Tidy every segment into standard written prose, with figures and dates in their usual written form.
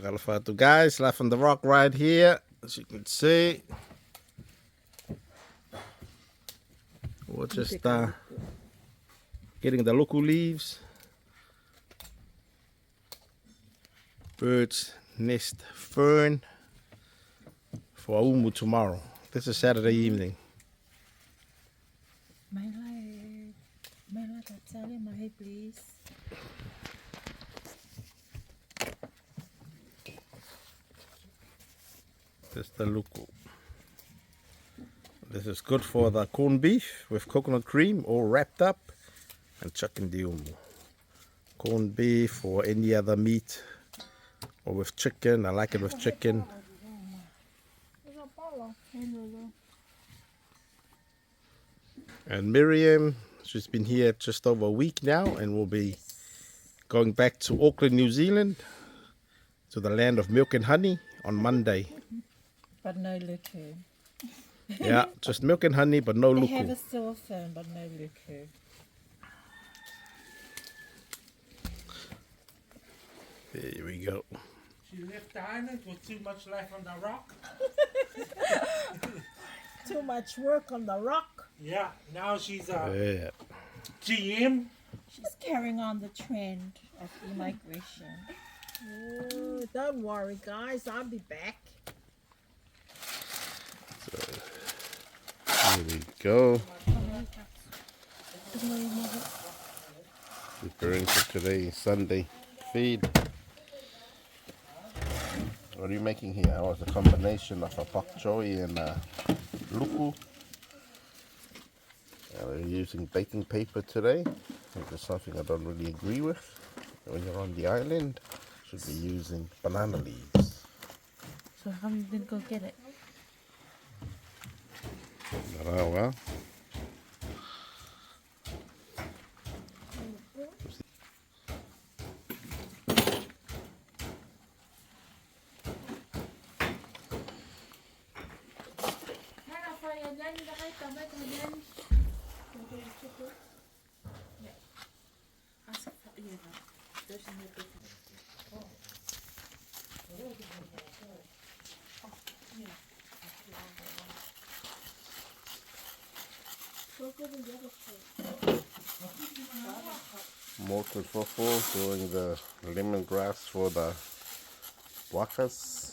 Kalafatu guys, live on the rock right here, as you can see. We're just getting the local leaves. Bird's nest fern for UMU tomorrow. This is Saturday evening. Please. This is the luku. This is good for the corned beef with coconut cream, all wrapped up, and chuck in the UMU. Corned beef or any other meat, or with chicken. I like it with chicken. And Miriam, she's been here just over a week now, and will be going back to Auckland, New Zealand, to the land of milk and honey on Monday. But no liquor. Yeah, just milk and honey, but no They luku. have a silver fern, but no liquor. There we go. She left the island with too much life on the rock. Too much work on the rock. Yeah, now she's a Yeah. GM. She's carrying on the trend of immigration. Oh, don't worry, guys. I'll be back. Here we go. Preparing for today's Sunday feed. What are you making here? Oh, it's a combination of a pak choi and a luku. We're using baking paper today, which is something I don't really agree with. When you're on the island, you should be using banana leaves. So how are you going to go get it? Oh, well. Malted fufu, doing the lemongrass for the wakas.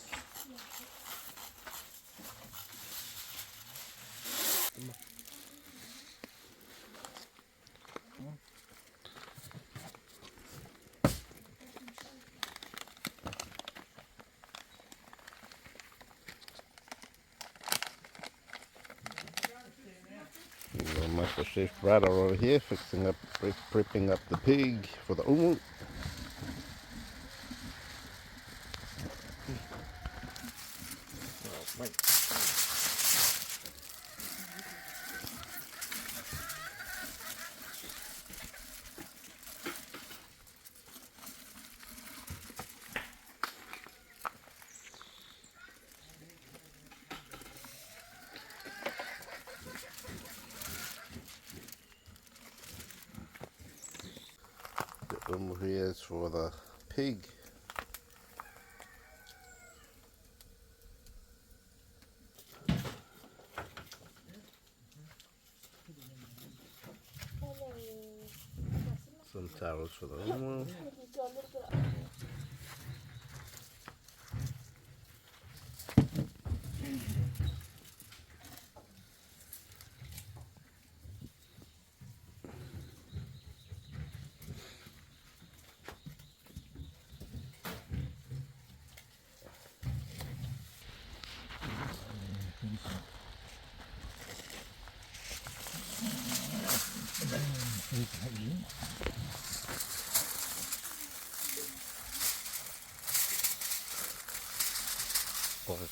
Master Chef Brad over here fixing up, prepping up the pig for the UMU. The UMU here is for the pig. Some towels for the UMU.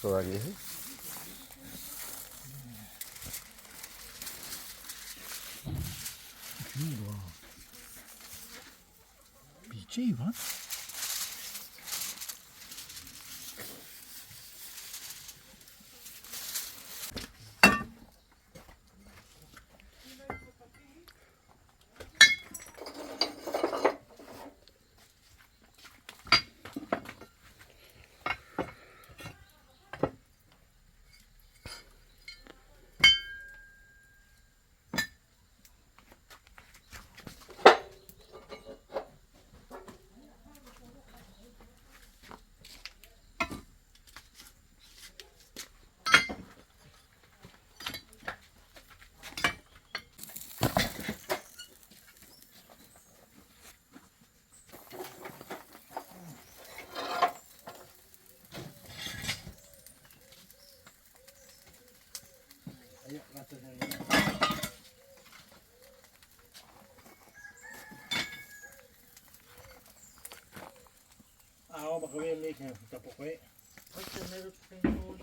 Kurang ya. BG, what? ก็ไม่มีแค่ตะปกไว้ไม่ใช่ไม่รู้เป็นโคน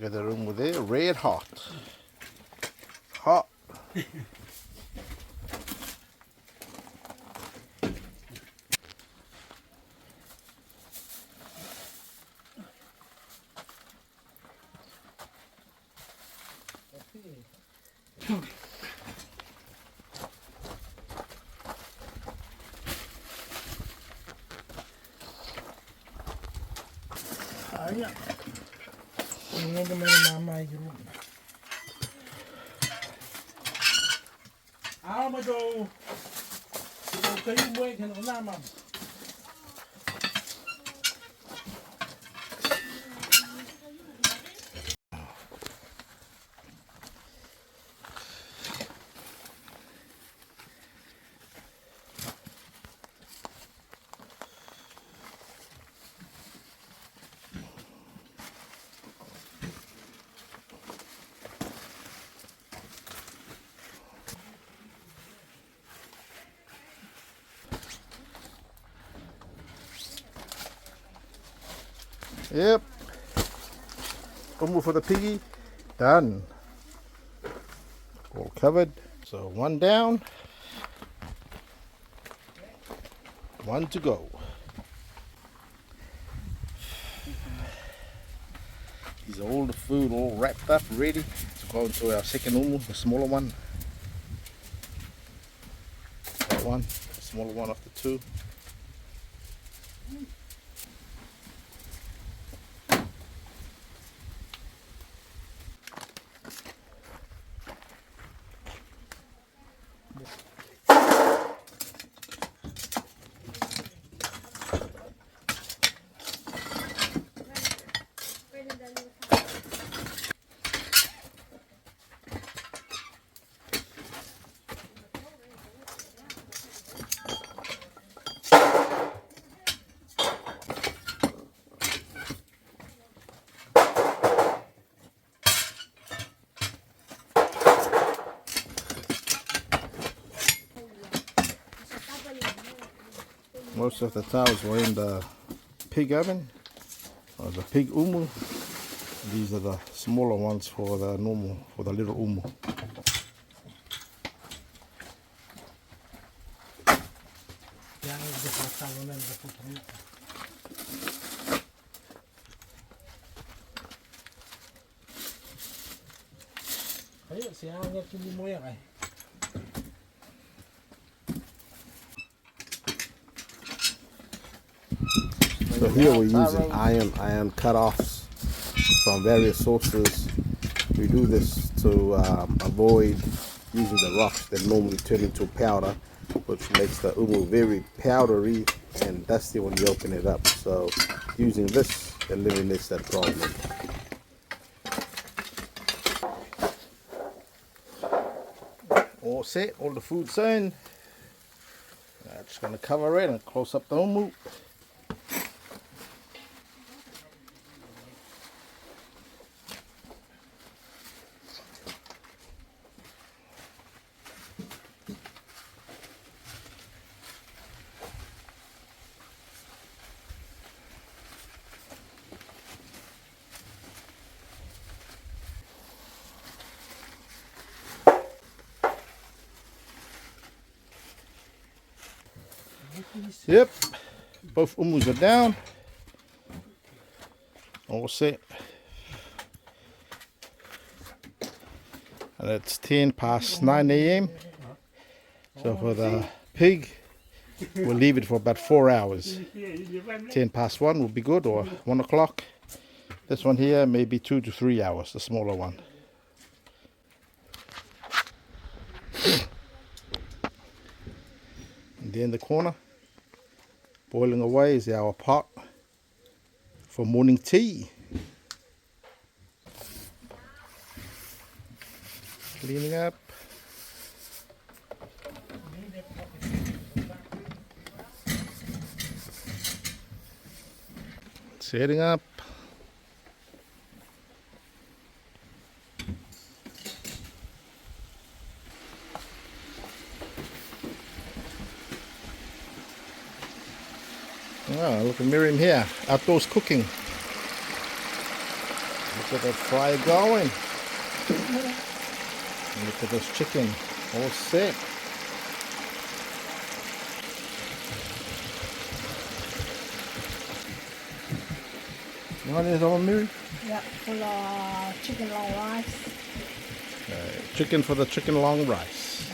Look at the room with it, red hot. Hot. Ayan. Tingnan naman yung mama yung room. Ako mo daw. Kayo mo eh, kano naman. Yep. Umu for the piggy. Done. All covered. So one down. One to go. These are all the food all wrapped up, ready to go into our second umu, the smaller one. That one, the smaller one of the two. Most of the towels were in the pig oven, or the pig umu. These are the smaller ones for the normal, for the little umu. Ayo, siya nga kini mo yan ay. So here we're using iron cut-offs from various sources. We do this to avoid using the rocks that normally turn into powder, which makes the umu very powdery and dusty when you open it up. So using this eliminates that problem. All set, all the food's in. I'm just going to cover it and close up the umu. Yep, both umus are down. All set. And it's 10 past 9 a.m. So for the pig, we'll leave it for about 4 hours. 10 past 1 will be good, or 1 o'clock. This one here, maybe 2 to 3 hours, the smaller one. And there in the corner, boiling away, is our pot for morning tea. Cleaning up. Setting up. Oh, look at Miriam here, outdoors cooking. Look at that fire going. And look at this chicken, all set. What is on, Miriam? Yep, full of chicken long rice. Chicken for the chicken long rice.